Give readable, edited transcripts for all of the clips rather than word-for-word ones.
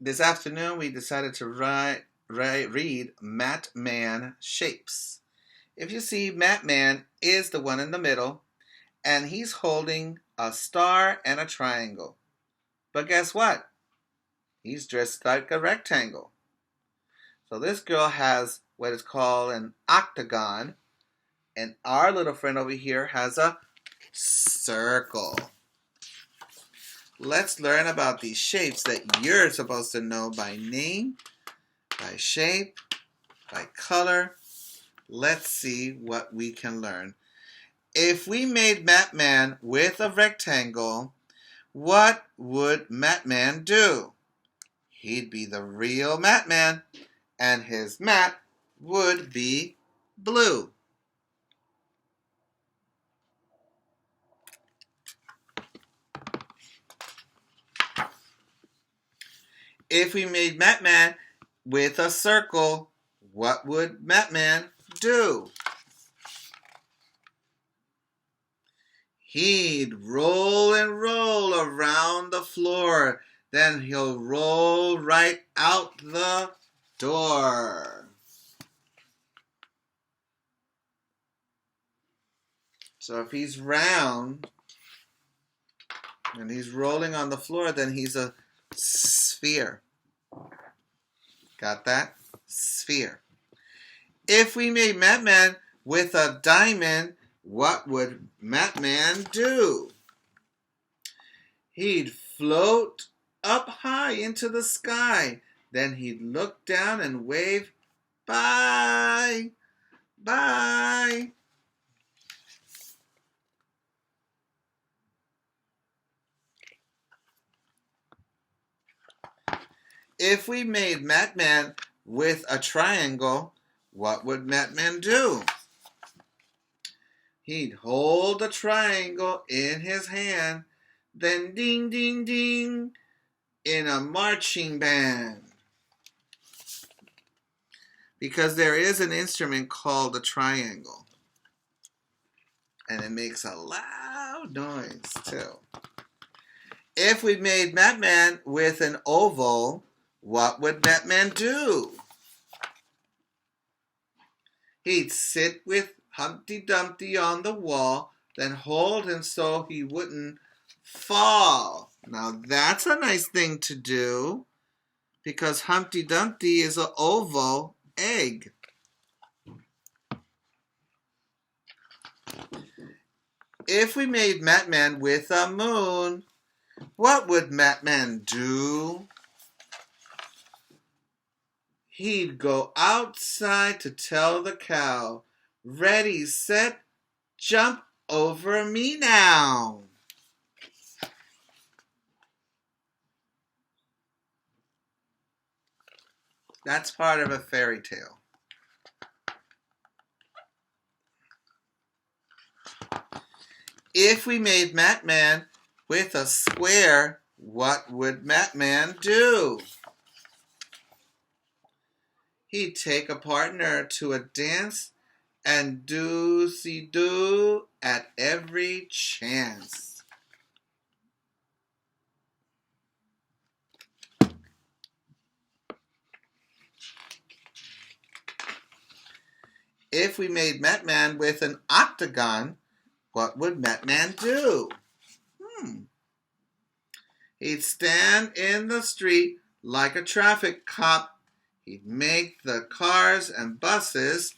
This afternoon we decided to read Mat Man Shapes. If you see, Mat Man is the one in the middle, and he's holding a star and a triangle. But guess what? He's dressed like a rectangle. So this girl has what is called an octagon, and our little friend over here has a circle. Let's learn about these shapes that you're supposed to know by name, by shape, by color. Let's see what we can learn. If we made Matman with a rectangle, what would Matman do? He'd be the real Matman, and his mat would be blue. If we made Matman with a circle, what would Matman do? He'd roll and roll around the floor. Then he'll roll right out the door. So if he's round and he's rolling on the floor, then he's a sphere. Got that? Sphere. If we made Matman with a diamond, what would Matman do? He'd float up high into the sky. Then he'd look down and wave, bye, bye. If we made Matman with a triangle, what would Matman do? He'd hold the triangle in his hand, then ding, ding, ding, in a marching band. Because there is an instrument called a triangle, and it makes a loud noise too. If we made Matman with an oval, what would Matman do? He'd sit with Humpty Dumpty on the wall, then hold him so he wouldn't fall. Now that's a nice thing to do, because Humpty Dumpty is an oval egg. If we made Matman with a moon, what would Matman do? He'd go outside to tell the cow, ready, set, jump over me now. That's part of a fairy tale. If we made Matman with a square, what would Matman do? He'd take a partner to a dance and do-si-do at every chance. If we made Matman with an octagon, what would Matman do? He'd stand in the street like a traffic cop. He'd make the cars and buses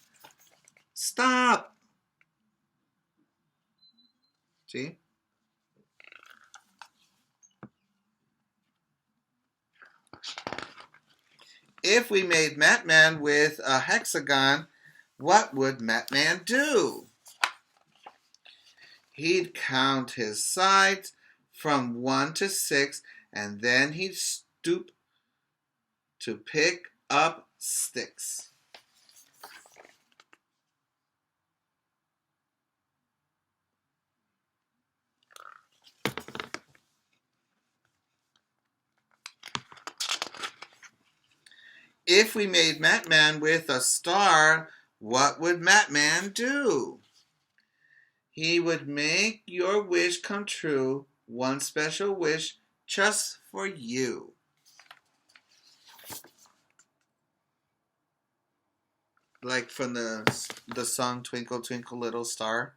stop. See? If we made Matman with a hexagon, what would Matman do? He'd count his sides from 1 to 6, and then he'd stoop to pick up sticks. If we made Matman with a star, what would Matman do? He would make your wish come true, one special wish just for you. like from the song Twinkle Twinkle Little Star.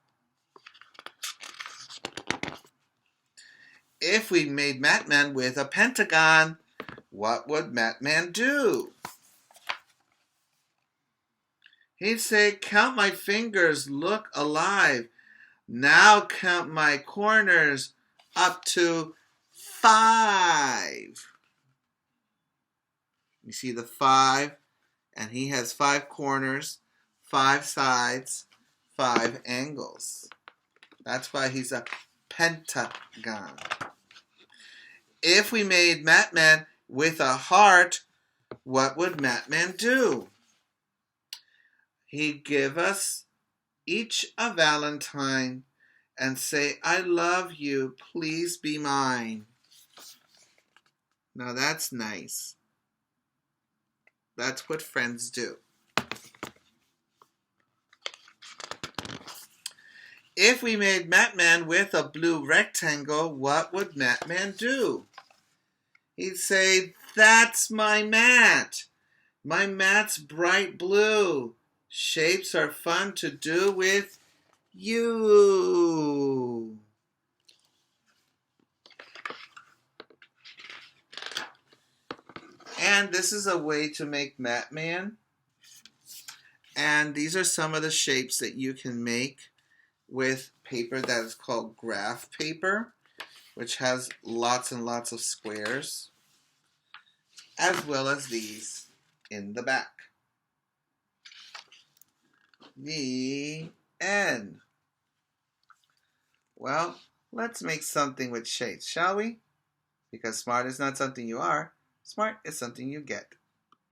If we made Matman with a pentagon, what would Matman do? He'd say, count my fingers, look alive. Now count my corners up to 5. You see the 5, and he has 5 corners, 5 sides, 5 angles. That's why he's a pentagon. If we made Matman with a heart, what would Matman do? He'd give us each a valentine and say, I love you, please be mine. Now that's nice. That's what friends do. If we made Matman with a blue rectangle, what would Matman do? He'd say, that's my mat. My mat's bright blue. Shapes are fun to do with you. And this is a way to make Matman. And these are some of the shapes that you can make with paper that is called graph paper, which has lots and lots of squares, as well as these in the back. The end. Well, let's make something with shapes, shall we? Because smart is not something you are. Smart is something you get.